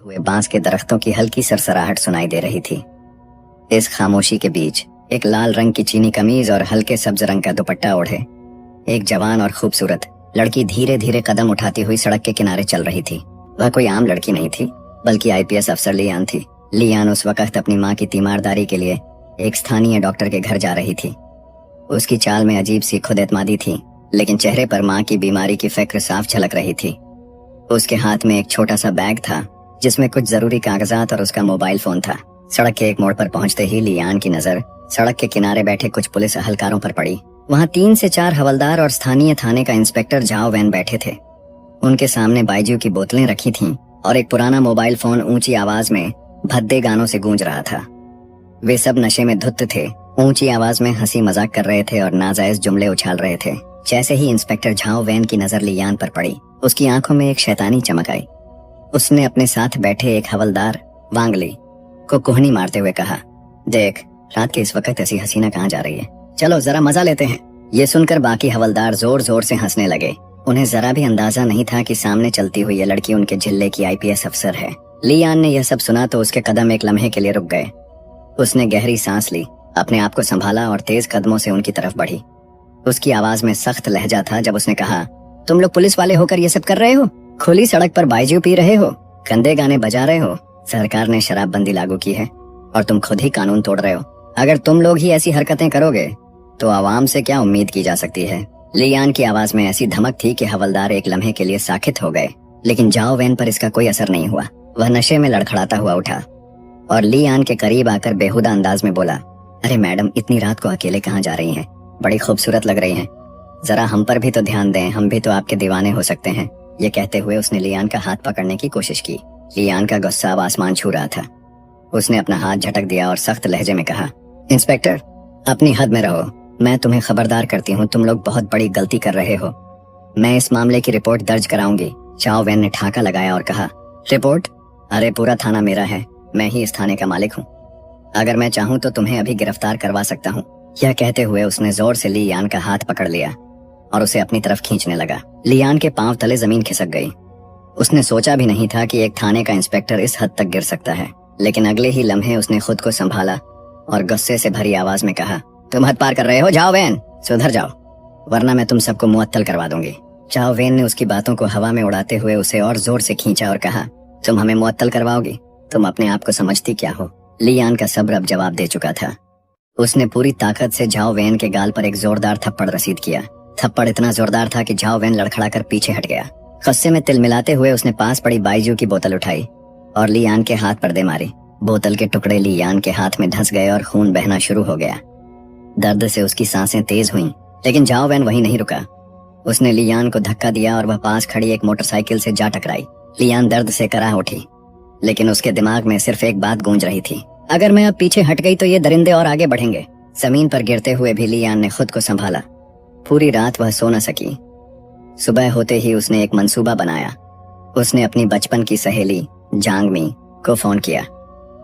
हुए बांस के दरख्तों की हल्की सरसराहट सुनाई दे रही थी। इस खामोशी के बीच एक लाल रंग की चीनी कमीज और हल्के सब्ज रंग का दुपट्टा ओढ़े एक जवान और खूबसूरत लड़की धीरे धीरे कदम उठाती हुई सड़क के किनारे चल रही थी। वह कोई आम लड़की नहीं थी, बल्कि आईपीएस अफसर लियान थी। लियान उस वक्त अपनी माँ की तीमारदारी के लिए एक स्थानीय डॉक्टर के घर जा रही थी। उसकी चाल में अजीब सी खुदेतमादी थी, लेकिन चेहरे पर माँ की बीमारी की फिक्र साफ झलक रही थी। उसके हाथ में एक छोटा सा बैग था जिसमें कुछ जरूरी कागजात और उसका मोबाइल फोन था। सड़क के एक मोड़ पर पहुंचते ही लियान की नजर सड़क के किनारे बैठे कुछ पुलिस अहलकारों पर पड़ी। वहां 3 से 4 हवलदार और स्थानीय थाने का इंस्पेक्टर झाओ वैन बैठे थे। उनके सामने बाइज्यू की बोतलें रखी थीं और एक पुराना मोबाइल फोन ऊंची आवाज में भद्दे गानों से गूंज रहा था। वे सब नशे में धुत थे, ऊंची आवाज में हंसी मजाक कर रहे थे और नाजायज जुमले उछाल रहे थे। जैसे ही इंस्पेक्टर झाओ वैन की नजर लियान पर पड़ी, उसकी आंखों में एक शैतानी चमक आई। उसने अपने साथ बैठे एक हवलदार वांगली को कोहनी मारते हुए कहा, देख, रात के इस वक्त ऐसी हसीना कहाँ जा रही है, चलो जरा मजा लेते हैं। ये सुनकर बाकी हवलदार जोर जोर से हंसने लगे। उन्हें जरा भी अंदाजा नहीं था कि सामने चलती हुई ये लड़की उनके जिले की आईपीएस अफसर है। लियान ने यह सब सुना तो उसके कदम एक लम्हे के लिए रुक गए। उसने गहरी सांस ली, अपने आप को संभाला और तेज कदमों से उनकी तरफ बढ़ी। उसकी आवाज में सख्त लहजा था जब उसने कहा, तुम लोग पुलिस वाले होकर ये सब कर रहे हो? खुली सड़क पर बाइज्यू पी रहे हो, गंदे गाने बजा रहे हो। सरकार ने शराबबंदी लागू की है और तुम खुद ही कानून तोड़ रहे हो। अगर तुम लोग ही ऐसी हरकतें करोगे तो आवाम से क्या उम्मीद की जा सकती है? लियान की आवाज में ऐसी धमक थी कि हवलदार एक लम्हे के लिए साकित हो गए, लेकिन झाओ वैन पर इसका कोई असर नहीं हुआ। वह नशे में लड़खड़ाता हुआ उठा और लियान के करीब आकर बेहुदा अंदाज में बोला, अरे मैडम, इतनी रात को अकेले कहाँ जा रही हैं? बड़ी खूबसूरत लग रही हैं। जरा हम पर भी तो ध्यान दें, हम भी तो आपके दीवाने हो सकते हैं। ये कहते हुए उसने लियान का हाथ पकड़ने की कोशिश की। लियान का गुस्सा अब आसमान छू रहा था। उसने अपना हाथ झटक दिया और सख्त लहजे में कहा, इंस्पेक्टर, अपनी हद में रहो। मैं तुम्हें खबरदार करती हूँ, तुम लोग बहुत बड़ी गलती कर रहे हो। मैं इस मामले की रिपोर्ट दर्ज कराऊंगी। झाओ वैन ने ठाका लगाया और कहा, रिपोर्ट? अरे पूरा थाना मेरा है, मैं ही इस थाने का मालिक हूँ। अगर मैं चाहूँ तो तुम्हें अभी गिरफ्तार करवा सकता हूँ। यह कहते हुए उसने जोर से लियान का हाथ पकड़ लिया और उसे अपनी तरफ खींचने लगा। लियान के पांव तले जमीन खिसक गई। उसने सोचा भी नहीं था कि एक थाने का इंस्पेक्टर इस हद तक गिर सकता है, लेकिन अगले ही लम्हे उसने खुद को संभाला और गुस्से से भरी आवाज में कहा, तुम हद पार कर रहे हो झाओ वैन, सुधर जाओ, वरना मैं तुम सबको मुअत्तल करवा दूंगी। झाओ वैन ने उसकी बातों को हवा में उड़ाते हुए उसे और जोर से खींचा और कहा, तुम हमें मुअत्तल करवाओगी? तुम अपने आप को समझती क्या हो? लियान का सब्र अब जवाब दे चुका था। उसने पूरी ताकत से झाओ वैन के गाल पर एक जोरदार थप्पड़ रसीद किया। थप्पड़ इतना जोरदार था कि झाओ वैन लड़खड़ाकर पीछे हट गया। गुस्से में तिलमिलाते हुए उसने पास पड़ी बाइज्यू की बोतल उठाई और लियान के हाथ पर दे मारी। बोतल के टुकड़े लियान के हाथ में धंस गए और खून बहना शुरू हो गया। दर्द से उसकी सांसें तेज हुईं, लेकिन झाओ वैन वहीं नहीं रुका। उसने लियान को धक्का दिया और वह पास खड़ी एक मोटरसाइकिल से जा टकराई। लियान दर्द से कराह उठी, लेकिन उसके दिमाग में सिर्फ एक बात गूंज रही थी, अगर मैं अब पीछे हट गई तो ये दरिंदे और आगे बढ़ेंगे। जमीन पर गिरते हुए भी लियान ने खुद को संभाला। पूरी रात वह सो न सकी। सुबह होते ही उसने एक मंसूबा बनाया। उसने अपनी बचपन की सहेली झांगमी को फोन किया।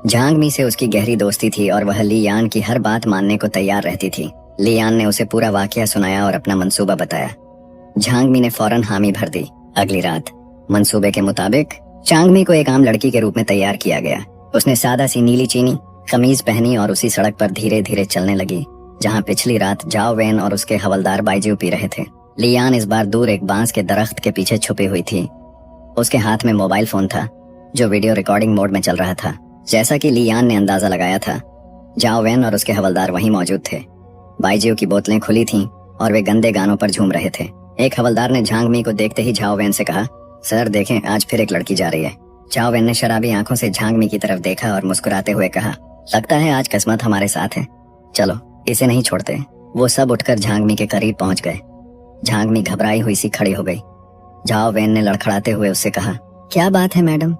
झांगमी से उसकी गहरी दोस्ती थी और वह लियान की हर बात मानने को तैयार रहती थी। लियान ने उसे पूरा वाकया सुनाया और अपना मंसूबा बताया। झांगमी ने फौरन हामी भर दी। अगली रात मंसूबे के मुताबिक झांगमी को एक आम लड़की के रूप में तैयार किया गया। उसने सादा सी नीली चीनी कमीज पहनी और उसी सड़क पर धीरे धीरे चलने लगी जहां पिछली रात झाओ वैन और उसके हवलदार बाइज्यू पी रहे थे। लियान इस बार दूर एक बांस के दरख्त के पीछे छुपी हुई थी। उसके हाथ में मोबाइल फोन था जो वीडियो रिकॉर्डिंग मोड में चल रहा था। जैसा कि लियान ने अंदाजा लगाया था, झाओ वैन और उसके हवलदार वहीं मौजूद थे। बाइज्यू की बोतलें खुली थीं और वे गंदे गानों पर झूम रहे थे। एक हवलदार ने झांगमी को देखते ही झाओ वैन से कहा, सर देखें, आज फिर एक लड़की जा रही है। झाओ वैन ने शराबी आंखों से झांगमी की तरफ देखा और मुस्कुराते हुए कहा, लगता है आज किस्मत हमारे साथ है, चलो इसे नहीं छोड़ते। वो सब उठकर झांगमी के करीब पहुंच गए। झांगमी घबराई हुई सी खड़ी हो गई। झाओ वैन ने लड़खड़ाते हुए उससे कहा, क्या बात है मैडम,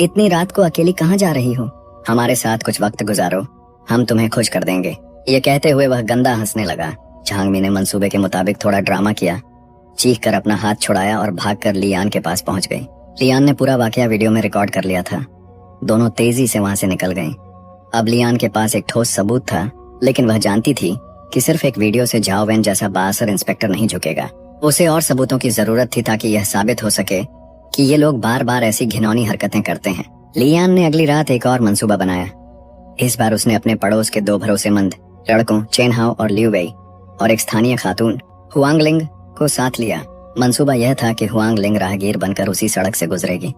इतनी रात को अकेली कहाँ जा रही हो? हमारे साथ कुछ वक्त गुजारो, हम तुम्हें खुश कर देंगे। ये कहते हुए वह गंदा हंसने लगा। झांगमी ने मंसूबे के मुताबिक थोड़ा ड्रामा किया, चीख कर अपना हाथ छुड़ाया और भागकर लियान के पास पहुंच गई। लियान ने पूरा वाकया वीडियो में रिकॉर्ड कर लिया था। दोनों तेजी से वहां से निकल गईं। अब लियान के पास एक ठोस सबूत था, लेकिन वह जानती थी कि सिर्फ एक वीडियो से झाओ वैन जैसा बाअसर इंस्पेक्टर नहीं झुकेगा। उसे और सबूतों की जरूरत थी ताकि यह साबित हो सके कि ये लोग बार बार ऐसी घिनौनी हरकतें करते हैं। लियान ने अगली रात एक और मंसूबा बनाया। इस बार उसने अपने पड़ोस के 2 भरोसेमंद लड़कों चेन हाओ और लियू वेई और एक स्थानीय खातून हुआंग लिंग को साथ लिया। मंसूबा यह था कि हुआंग लिंग राहगीर बनकर उसी सड़क से गुजरेगी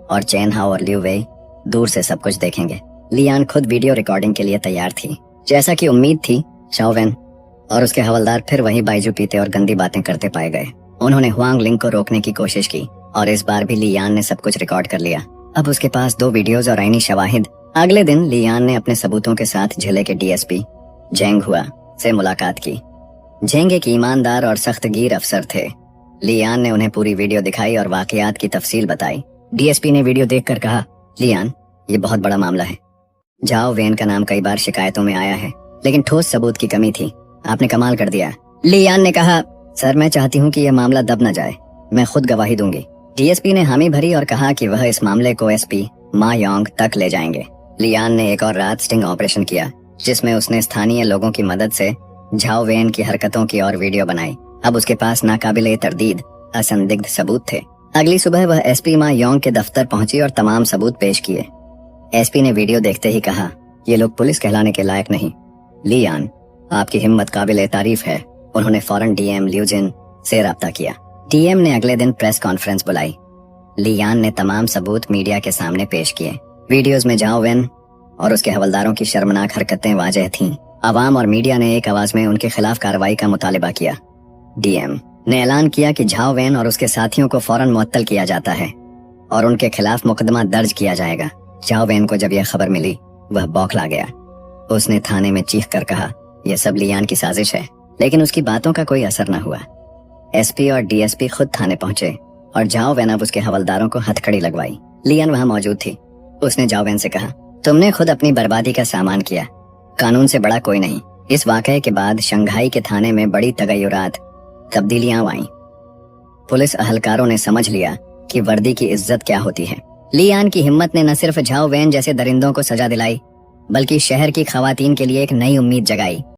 और चेन हाओ और लियू वेई दूर से सब कुछ देखेंगे। लियान खुद वीडियो रिकॉर्डिंग के लिए तैयार थी। जैसा कि उम्मीद थी, शाओ वेन और उसके हवलदार फिर वही बाइजू पीते और गंदी बातें करते पाए गए। उन्होंने हुआंग लिंग को रोकने की कोशिश की और इस बार भी लियान ने सब कुछ रिकॉर्ड कर लिया। अब उसके पास 2 वीडियोज और आईनी शवाहिद। अगले दिन लियान ने अपने सबूतों के साथ जिले के डीएसपी जेंग हुआ से मुलाकात की। जेंग एक ईमानदार और सख्तगीर अफसर थे। लियान ने उन्हें पूरी वीडियो दिखाई और वाकयात की तफसील बताई। डीएसपी ने वीडियो देखकर कहा, लियान, ये बहुत बड़ा मामला है। जाओ वेन का नाम कई बार शिकायतों में आया है, लेकिन ठोस सबूत की कमी थी। आपने कमाल कर दिया। लियान ने कहा, सर, मैं चाहती हूँ कि यह मामला दब न जाए। मैं खुद गवाही दूंगी। डीएसपी ने हामी भरी और कहा कि वह इस मामले को एसपी मा योंग तक ले जाएंगे। लियान ने एक और रात स्टिंग ऑपरेशन किया, जिसमें उसने स्थानीय लोगों की मदद से झाओ वेन की हरकतों की और वीडियो बनाई। अब उसके पास नाकाबिले तरदीद असंदिग्ध सबूत थे। अगली सुबह वह एसपी मा योंग के दफ्तर पहुंची और तमाम सबूत पेश किए। एसपी ने वीडियो देखते ही कहा, ये लोग पुलिस कहलाने के लायक नहीं। लियान, आपकी हिम्मत काबिले तारीफ है। उन्होंने फौरन डीएम ल्यूजिन से राब्ता किया। डीएम ने अगले दिन प्रेस कॉन्फ्रेंस बुलाई। लियान ने तमाम सबूत मीडिया के सामने पेश किए। वीडियोज में झाओ वेन और उसके हवलदारों की शर्मनाक हरकतें वाजह थीं। अवाम और मीडिया ने एक आवाज में उनके खिलाफ कार्रवाई का मुतालिबा किया। डीएम ने ऐलान किया कि झाओ वेन और उसके साथियों को फौरन मुअत्तल किया जाता है और उनके खिलाफ मुकदमा दर्ज किया जाएगा। झाओ वेन को जब यह खबर मिली, वह बौखला गया। उसने थाने में चीख कर कहा, यह सब लियान की साजिश है, लेकिन उसकी बातों का कोई असर न हुआ। एसपी और डीएसपी खुद थाने पहुंचे और झाओ वेन अब उसके हवलदारों को हथकड़ी लगवाई। लियान वहां मौजूद थी। उसने झाओ वेन से कहा, तुमने खुद अपनी बर्बादी का सामान किया। कानून से बड़ा कोई नहीं। इस वाकये के बाद शंघाई के थाने में बड़ी तगय्युरात तब्दीलियां आईं। पुलिस अहलकारों ने समझ लिया कि वर्दी की इज्जत क्या होती है। लियान की हिम्मत ने न सिर्फ झाओ वेन जैसे दरिंदों को सजा दिलाई, बल्कि शहर की खवातीन के लिए एक नई उम्मीद जगाई।